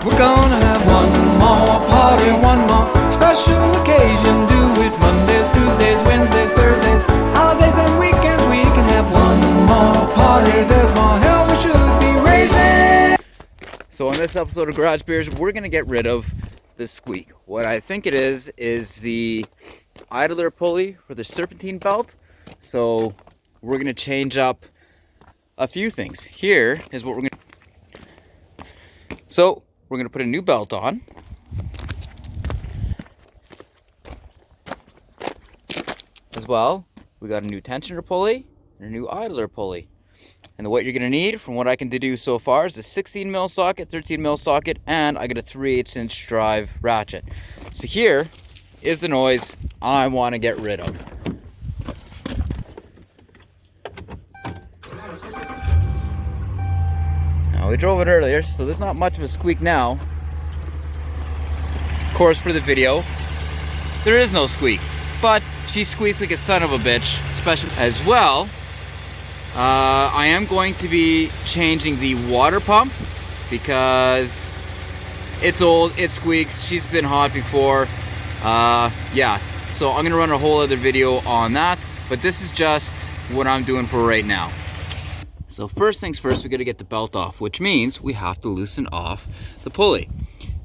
We're gonna have one more party, one more special occasion. Do it Mondays, Tuesdays, Wednesdays, Thursdays, holidays and weekends. We can have one more party. There's more hell we should be raising. So on this episode of Garage Beers, we're gonna get rid of the squeak. What I think it is the idler pulley for the Serpentine belt. So we're gonna change up a few things. Here is what we're gonna. So we're gonna put a new belt on. As well, we got a new tensioner pulley and a new idler pulley. And what you're gonna need, from what I can deduce so far, is a 16 mil socket, 13 mil socket, and I got a 3/8 inch drive ratchet. So here is the noise I want to get rid of. Now we drove it earlier, so there's not much of a squeak now. Of course, for the video, there is no squeak, but she squeaks like a son of a bitch, especially as well. I am going to be changing the water pump because it's old, it squeaks, she's been hot before. Yeah, so I'm gonna run a whole other video on that, but this is just what I'm doing for right now. So first things first, we gotta get the belt off, which means we have to loosen off the pulley.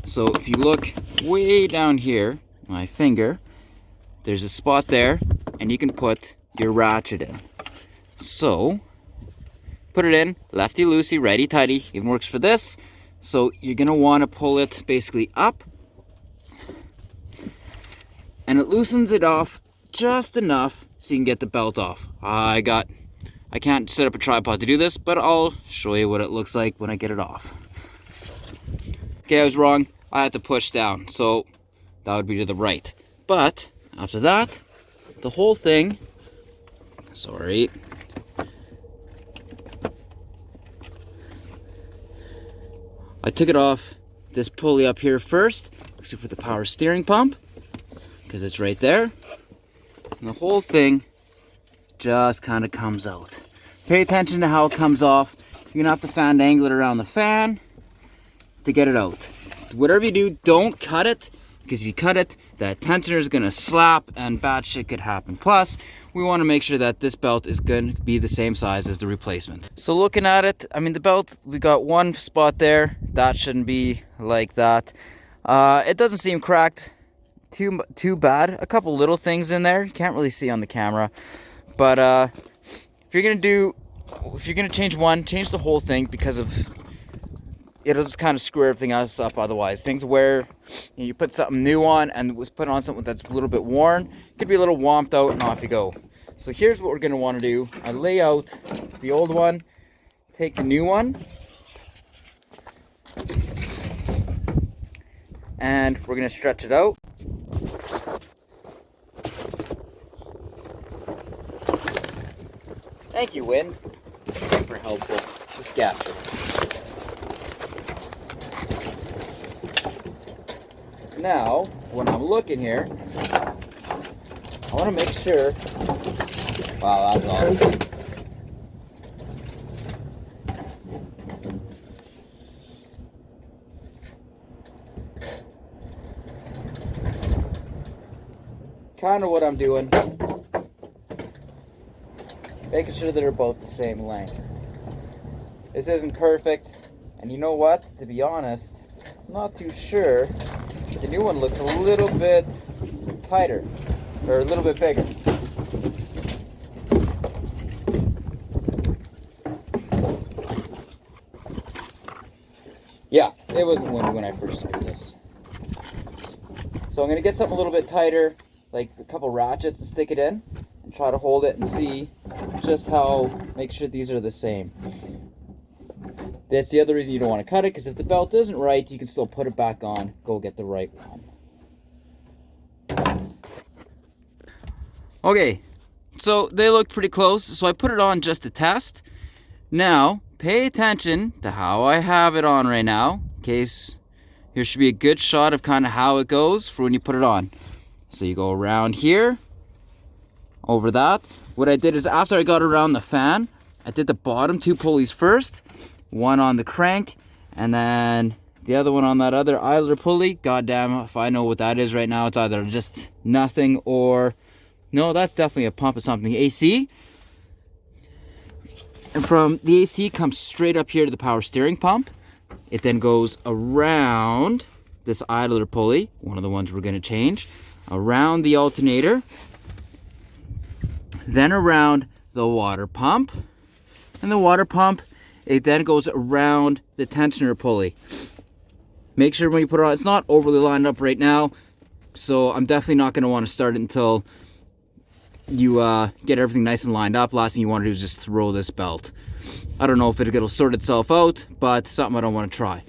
So if you look way down here, my finger, there's a spot there, and you can put your ratchet in. So, put it in, lefty loosey, righty tighty, even works for this. So you're gonna wanna pull it basically up, and it loosens it off just enough so you can get the belt off. I can't set up a tripod to do this, but I'll show you what it looks like when I get it off. Okay, I was wrong, I had to push down, so that would be to the right. But, after that, the whole thing, sorry, I took it off this pulley up here first, except for the power steering pump, because it's right there. And the whole thing just kind of comes out. Pay attention to how it comes off. You're gonna have to fan angle it around the fan to get it out. Whatever you do, don't cut it, because if you cut it, that tensioner is gonna slap and bad shit could happen. Plus, we wanna make sure that this belt is gonna be the same size as the replacement. So looking at it, I mean the belt, we got one spot there, that shouldn't be like that. It doesn't seem cracked too bad. A couple little things in there, you can't really see on the camera. But if you're gonna change one, change the whole thing, because of it'll just kind of screw everything else up otherwise. Things where you put something new on and was put on something that's a little bit worn, could be a little womped out, and off you go. So here's what we're gonna want to do. I lay out the old one, take the new one, and we're gonna stretch it out. Thank you, Win. Super helpful. Saskatchewan. Now, when I'm looking here, I want to make sure. Wow, that's awesome. Kind of what I'm doing. Making sure that they're both the same length. This isn't perfect, and you know what? To be honest, I'm not too sure. The new one looks a little bit tighter, or a little bit bigger. Yeah, it wasn't windy when I first started this. So I'm gonna get something a little bit tighter, like a couple ratchets to stick it in, and try to hold it and see just how, make sure these are the same. That's the other reason you don't want to cut it, because if the belt isn't right, you can still put it back on, go get the right one. Okay, so they look pretty close, so I put it on just to test. Now, pay attention to how I have it on right now, in case here should be a good shot of kind of how it goes for when you put it on. So you go around here, over that. What I did is after I got around the fan, I did the bottom two pulleys first, one on the crank, and then The other one on that other idler pulley, goddamn if I know what that is right now. It's either just nothing or, no, that's definitely a pump of something. AC. And from the AC comes straight up here to the power steering pump. It then goes around this idler pulley, one of the ones we're going to change, around the alternator, then around the water pump, and the water pump, it then goes around the tensioner pulley. Make sure when you put it on, it's not overly lined up right now, so I'm definitely not going to want to start it until you get everything nice and lined up. Last thing you want to do is just throw this belt. I don't know if it'll sort itself out, but something I don't want to try.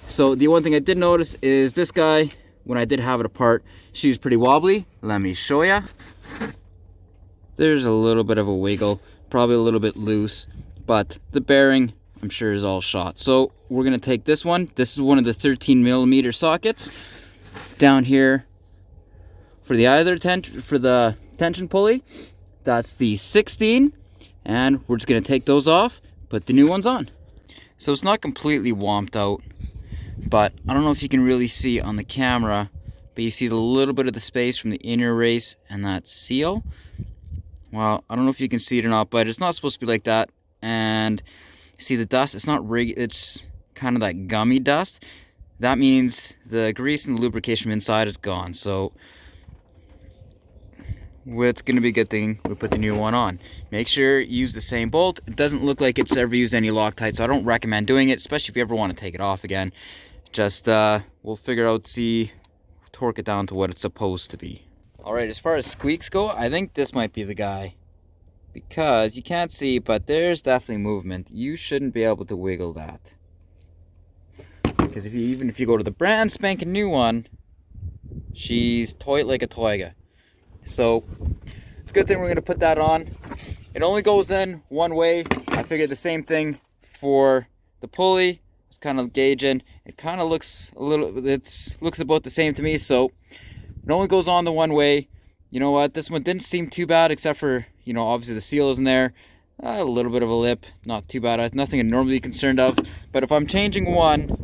So the one thing I did notice is this guy, when I did have it apart, she was pretty wobbly. Let me show ya. There's a little bit of a wiggle, probably a little bit loose, but the bearing I'm sure is all shot. So we're gonna take this one. This is one of the 13mm sockets down here for the tension pulley. That's the 16, and we're just gonna take those off, put the new ones on. So it's not completely womped out, but I don't know if you can really see on the camera, but you see a little bit of the space from the inner race and that seal. Well, I don't know if you can see it or not, but it's not supposed to be like that. And see the dust, it's not it's kind of that gummy dust. That means the grease and the lubrication from inside is gone. So it's going to be a good thing we put the new one on. Make sure you use the same bolt. It doesn't look like it's ever used any Loctite, so I don't recommend doing it, especially if you ever want to take it off again. Just we'll figure out, torque it down to what it's supposed to be. Alright, as far as squeaks go, I think this might be the guy, because you can't see, but there's definitely movement. You shouldn't be able to wiggle that, because even if you go to the brand spanking new one, she's tight like a toiga. So it's a good thing we're going to put that on. It only goes in one way. I figured the same thing for the pulley. I was kind of gauging. It kind of looks looks about the same to me, so it only goes on the one way. You know what? This one didn't seem too bad, except for, you know, obviously the seal isn't there. A little bit of a lip, not too bad. Nothing I'm normally concerned of. But if I'm changing one,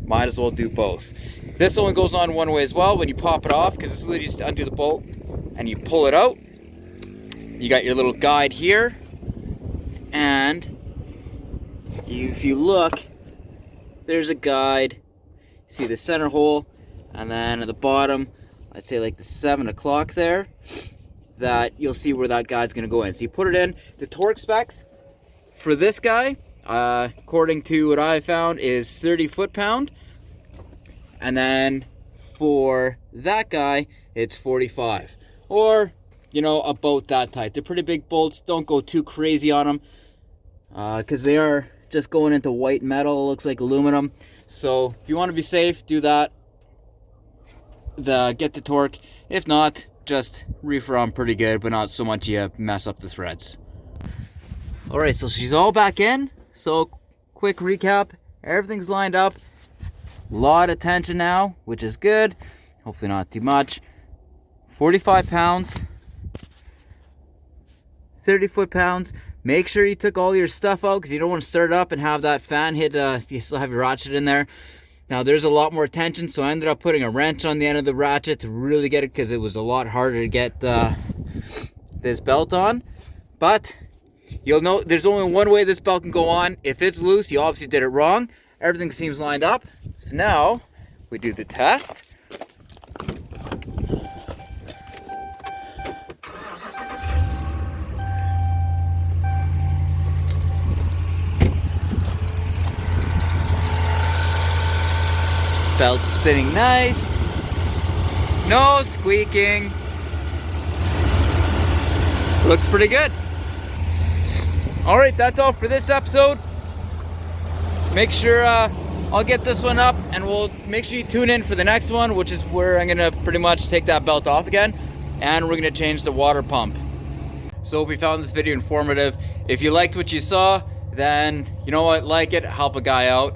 might as well do both. This only goes on one way as well when you pop it off, because it's literally just undo the bolt and you pull it out. You got your little guide here, and if you look, there's a guide. See the center hole, and then at the bottom, I'd say like the 7 o'clock there, that you'll see where that guide's gonna go in. So you put it in. The torque specs for this guy, according to what I found, is 30 foot-pound. And then for that guy, it's 45. Or, you know, about that tight. They're pretty big bolts. Don't go too crazy on them, because they are just going into white metal. It looks like aluminum. So if you want to be safe, do that. Get the torque. If not, just reefer on pretty good, but not so much you mess up the threads. Alright, so she's all back in. So quick recap. Everything's lined up. A lot of tension now, which is good. Hopefully not too much. 45 pounds. 30 foot-pounds. Make sure you took all your stuff out, because you don't want to start it up and have that fan hit if you still have your ratchet in there. Now there's a lot more tension, so I ended up putting a wrench on the end of the ratchet to really get it, because it was a lot harder to get this belt on. But you'll know there's only one way this belt can go on. If it's loose, you obviously did it wrong. Everything seems lined up. So now we do the test. Belt's spinning nice. No squeaking. Looks pretty good. Alright, that's all for this episode. Make sure I'll get this one up, and we'll make sure you tune in for the next one, which is where I'm gonna pretty much take that belt off again, and we're gonna change the water pump. So hope you found this video informative. If you liked what you saw, then you know what, like it, help a guy out.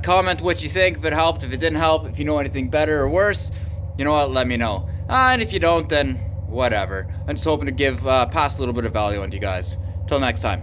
Comment what you think, if it helped, if it didn't help, if you know anything better or worse, you know what, let me know. And if you don't, then whatever. I'm just hoping to pass a little bit of value on to you guys. Till next time.